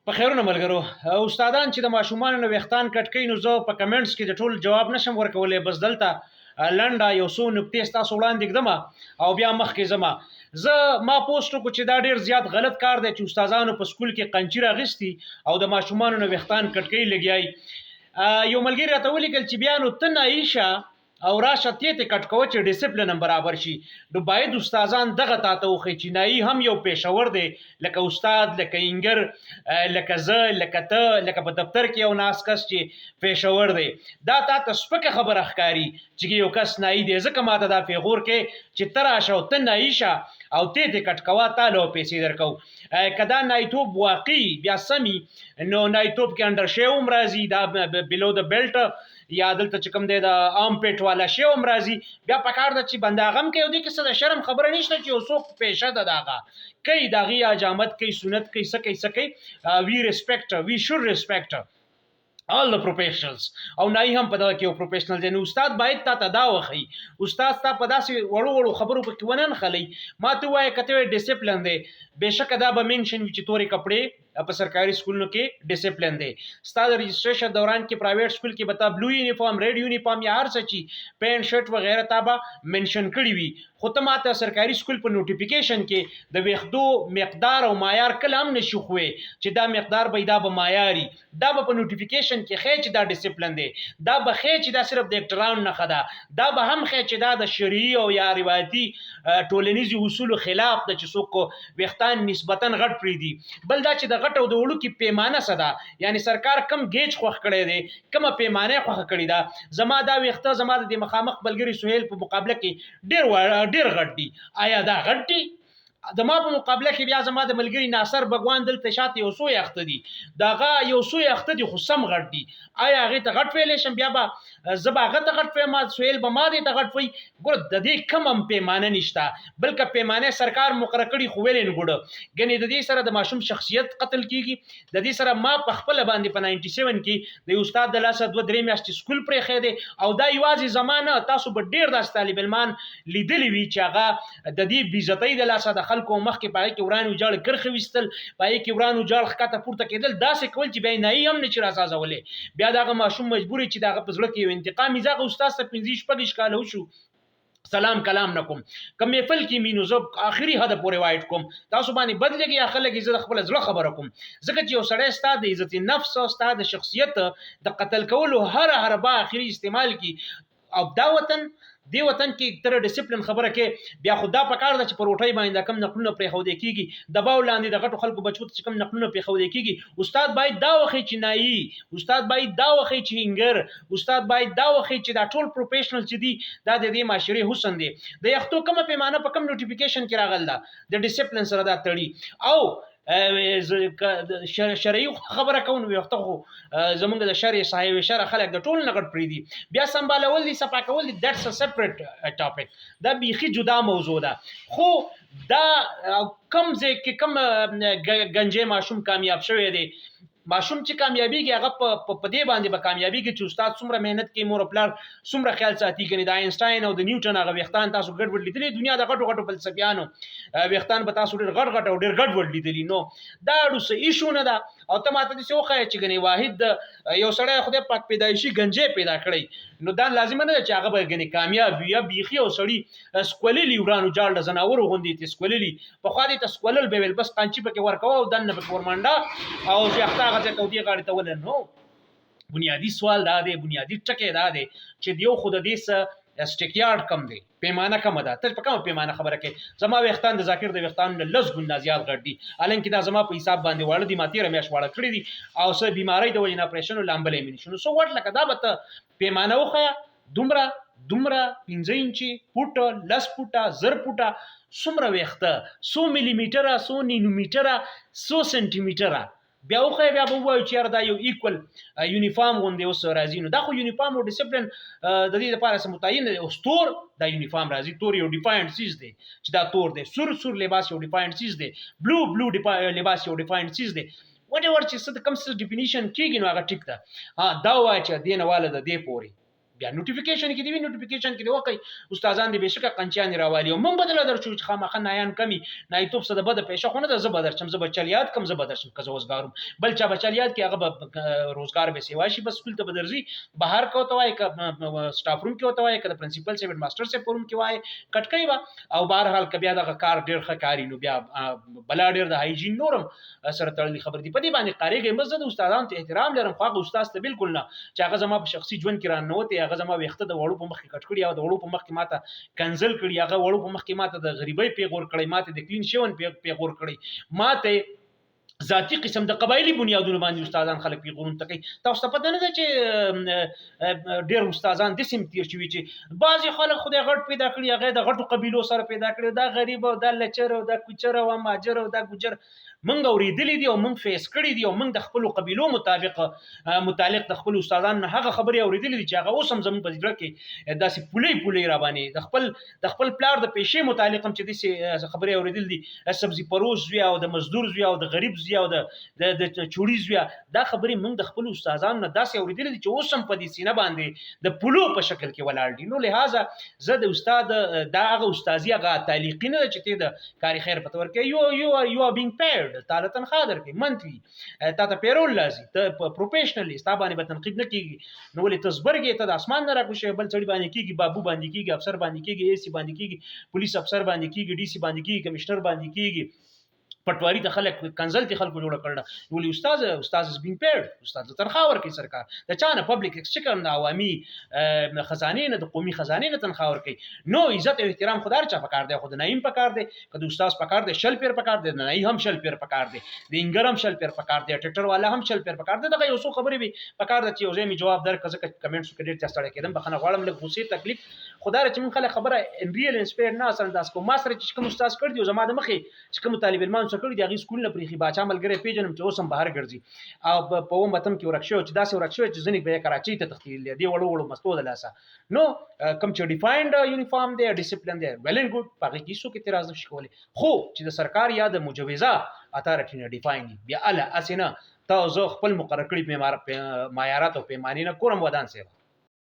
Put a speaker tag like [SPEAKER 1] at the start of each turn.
[SPEAKER 1] په خیرونه ملګرو استادان چې د ماشومانو نه ویښتان کټ کوي نو زه په کمنټس کې د ټول جواب نشم ورکولی بس دلته لنډه یو څو نکتې ستاسو وړاندې ږدم او بیا مخکې ځم زه ما پوسټ وکړو چې دا ډیر زیات غلط کار دی چې استادانو په سکول کې قنچي راغستي او د ماشومانو نه ویښتان کټ کوي لګیای یو ملګری راته ولیکل چې بیا نو ته نایشه او راشه تیته کټ کوه چې ډیسپلین هم برابر شي نو باید استادان دغه تاته وخی چې نایی هم یو پیشور دی لکه استاد لکه انګر لکه زه لکه ته لکه په دفتر کې یو ناس کس چې پیشور دی دا تاته سپکه خبره ښکاري چې یو کس نایی دی ځکه ماته دا پیغور کې چې ته راشه او ته نایی شه او تیته کټ کوه تاله پیسې درکو که دا نایتوب واقعي بیا سمي نو نایتوب کې انډر شی هم راځي دا بلو د بیلټ یا دلته چې کوم دی د عام پیټ والا شی هم راځي بیا پکار ده چې بنده غم کوي او دې کې څه د شرم خبره نشته چې یو څوک پیشه ده دغه کوي د هغې حجامت کوي سنت کوي څه کوي وی ریسپیکټ وی شوډ ریسپیکټ all the professionals او نه هم په دغه کې یو پروفیشنل دی نو استاد باید تا دا وخی استاد تا په داسې وړو خبرو پکې ونه خلی ما ته وایي کته ډیسپلین دی بهشکه دا به منشن وي چې تورې کپړې په سرکاري سکولونو کې ډیسپلین دی ستا د رجسټریشن دوران کې پرایویټ سکول کې به تا بلو یونیفارم ریډ یونیفارم یا هر څه چې پینټ شرټ وغیره تا به منشن کړي وي خو ته ماته سرکاري سکول په نوټیفیکیشن کې د ویښتو مقدار او معیار کله هم نشي خوې چې دا مقدار به دا به معیاري دا به په نوټیفیکیشن کې خې چې دا ډیسپلین دی دا به خې چې دا صرف د اکټران نه خدا دا به هم خې چې دا د شرعي او یا روایتي ټولنیزي اصولو خلاف د چې څوک ویښتان نسبتا غټ پری دي بل دا چې د غټ او د وړو کې پیمانه صدا یعنی سرکار کم گیج خوخ کړی دی کومه پیمانه خوخ کړی دا زما دا ویښته زما د مخامخ بلګری سهیل په مقابله کې ډیر غټ دي آیا دا غټ دي د ما په مقابله کې بیا زما د ملګری ناصر بګوان دلته شاته یو څو یخته دي دغه یو څو یخته دي خو سم غټ دي آیا هغه ته غټ ویلې شم بیا به زبا هغه ته غټ ما سهیل به ما دې ته غټ وي ګور د دې کم هم پیمانه نشته بلکې پیمانه سرکار مقرره کړي خو ویلې نه ګوډه غني د دې سره د ماشوم شخصیت قتل کیږي د دې سره ما په خپل باندې په 97 کې د استاد د لاسه 2-3 میاشتې سکول پرې خېده او دا یوازې زمانه تاسو به ډیر داس طالب علمان لیدلی وی چې هغه د دې بیزتۍ د لاسه د خلکو مخ کې پای کې ورانو جاړ کرخ وستل پای کې ورانو جاړ خکته پورته کېدل داسې کول چې بیا نه هم نه چې راځولې بیا دغه ماشوم مجبورې چې دغه پزړه کې یو انتقامي ځکه استاد ته 15 کال وشو سلام کلام نکوم کم محفل کې مينو زب اخري حد پورې وایټ کوم تاسو باندې بدلېږي اخلګي زه خپل ځله خبره کوم ځکه چې یو سړی ستاسو د عزت نفس او ستاسو د شخصیت د قتل کولو هر با اخري استعمال کی او دا وطن دی وطن کې تر ډیسپلین خبره کې بیا خدا په کار د چې پروټای باندې کم نقلونه پرې خو دې کیږي د باو لاندې د غټو خلکو بچو چې کم نقلونه پرې خو دې کیږي استاد باید دا وخی چې نایی استاد باید دا وخی چې انګر استاد باید دا وخی چې دا ټول پروفیشنل چې دي دا د دې معاشري حسن دی د یختو کومه پیمانه په کم نوټیفیکیشن کې راغل دا د ډیسپلین سره دا تړي او شرعي خبره کوم وخت خو زمونږ د شرع صاحب شرع خلک د ټول نقد پری دي بیا سمبالول دي صفا کول دي دټس ا سپریټ ټاپک دا بیخي جدا موضوع ده خو دا کم ځکه کم گنجه ماشوم کامیاب شوی دی ماشوم چې کامیابیږي هغه په دې باندې به کامیابیږي چې استاد څومره مهنت کوي مور پلار څومره خیال ساتي کني د آینسټاین او د نیوټن هغه ویختان تاسو ګډ وډ لیدلې دنیا د غټو غټو فلسفیانو ویختان به تاسو ډېر غټ او ډېر ګډ وډ لیدلې نو دا ډوسه ایشو نه ده او ته ماته دې سوخه چې غني واحد یو سړی خدای پاک پیدایشي گنجه پیدا کړی نو دا لازم نه چې هغه به غني کامیاب یا بیخي او سړی سکوللی ورانو جاړ د زناور غوندي ته سکوللی په خو دې ته سکولل به بس قانچی پکې ورکو او دنه پکې ورمانډه او ځخته هغه ته دی غاړه ته ول نو بنیادی سوال دا دی بنیادی ټکی دا دی چې دیو خود دې س سټیکیارډ کم دی پیمانه کم ده ته په کوم پیمانه خبره کې زما وختان د ذاکر د وختان لږ ګنا زیات غړ دي الانکه دا زما په حساب باندې وړ دي ماته رمیش وړ کړی دي او سه بیماری د وجنه اپریشن لامبلې مینې شنو سو وټ لکه دا به پیمانه وخیا دومره 15 انچي فوټ لس فوټه زر فوټه څومره وخته 100 ملي میټره 100 نانومیټره 100 سنټي میټره بیا خو بیا به وایو چې دا یو ایکوال یونیفارم غونډه اوس راځي نو دا خو یونیفارم او ډیسپلین د دې لپاره سم متعین او ستور دا یونیفارم راځي تور یو ډیفاینډ چیز دی چې دا تور دی سور لباس یو ډیفاینډ چیز دی بلو لباس یو ډیفاینډ چیز دی وټ ایور چې څه د کوم څه ډیفینیشن کیږي نو هغه ټیک ده دا وایي چې دینه والده دی پوري بیا نوټیفیکیشن کې دی وی نوټیفیکیشن کې دی وکي استادان دې بهشکه قنچان راوالي او مونږ بدل درچو چې خامخا نایان کمی نایتوب څه د بده پېښه خونه د زبر درچم زبر چلیات کم زبر درچم که روزګارم بل چا بچلیات کې هغه روزګار به سیوا شي بس سکول ته بدرځي بهر کو توای ک سټاف روم کې توای ک د پرنسپل سیو ماستر سیو روم کې وای کټکای وا او بهر حال ک بیا د کار ډیر ښه کاری نو بیا بلا ډیر د هایجین نورم سره تړلې خبر دی په دې باندې قاریږي مزه د استادانو ته احترام لرم خو استاد ته بالکل نه چې هغه زما په شخصي ژوند کې رانه هغه زما وخته د وړو په مخ کې کټ کړی او د وړو په مخ کې ماته کنزل کړی هغه وړو په مخ کې ماته د غریبۍ پیغور کړی ماته د کلین شون پیغور کړی ماته ذاتی قسم د قبایلی بنیادونو باندې استادان خلک پیغورون تکي تاسو ته پته نه ده چې ډیر استادان د سیم تیر شوی چې بعضی خلک خدای غټ پیدا کړی هغه د غټو قبیلو سره پیدا کړی دا غریب او دا لچر او دا کوچر او ماجر او دا ګجر منګ اوریدلې دي او منګ فیس کړی دي او منګ د خپل قبیلو متعلق د خپل استادان هغه خبري اوریدلې دي چې هغه اوس هم زموږ په ځړه کې داسې پولي را باندې د خپل پلار د پیشې متعلق هم چې داسې خبري اوریدلې دي سبزي پروز وی او د مزدور وی او د غریب وی او د چوړي وی دا خبري منګ د خپل استادانو نه داسې اوریدلې دي چې اوس هم په دې سینه باندې د پولو په شکل کې ولاړ دي نو لہذا زه د استاد دا هغه استادي هغه تعلیقي نه چې ته د کاری خیر په تور کې یو بینګ پیډ تعالی تنخواه درکې منتلی تا ته پیرول لازم ته پروفیشنلی ستا باندې به تنقید نه کیږي نو ولې تصبرګې ته د اسمان نه راکوشې بل چړي باندې کیږي بابو باندې کیږي افسر باندې کیږي ایسی باندې کیږي پولیس افسر باندې کیږي ډي سي باندې کیږي کمشنر باندې کیږي پټواری ته خلک کنزل ته خلکو جوړ کړل ولې استاد از بینګ پیډ استاد تنخواه ورکړي سرکار د چانه پبلک ایکسچکر نه عوامي خزانه نه د قومي خزانه نه تنخواه ورکړي نو عزت او احترام خدای چا پکار دی خود نایم پکار دی کله استاد پکار دی شل پیر پکار دی نه هم شل پیر پکار دی د انګرم شل پیر پکار دی ټریکټر والا هم شل پیر پکار دی دغه یو څو خبرې به پکار دی چې یو ځای می جواب درکړه ځکه کمنټس کې ډیر چاستړی کېدم بخنه غواړم لږ غوسه تکلیف خدای چې من خلک خبره ان ریل انسپایر نه انداز کو ما سره چې کوم استاد کړ دی زما د مخې چې کوم طالب علمان سره کړ دی هغه سکول نه پریخي باچا ملګری پیژنم چې اوسم بهر ګرځي او په و متم کې ورکشو چې داسې ورکشو چې ځنې به کراچۍ ته تختیل دی وړو وړو مستو د لاسه نو کوم چې ډیفاینډ یونیفارم دی ډیسپلین دی ویل ان ګډ پاره کې څوک اعتراض نشي کولی خو چې د سرکار یا د مجوزه اتارټی نه ډیفاین بیا اله اسنه تاسو خپل مقرر کړی معیارات او پیمانې نه کورم ودان سي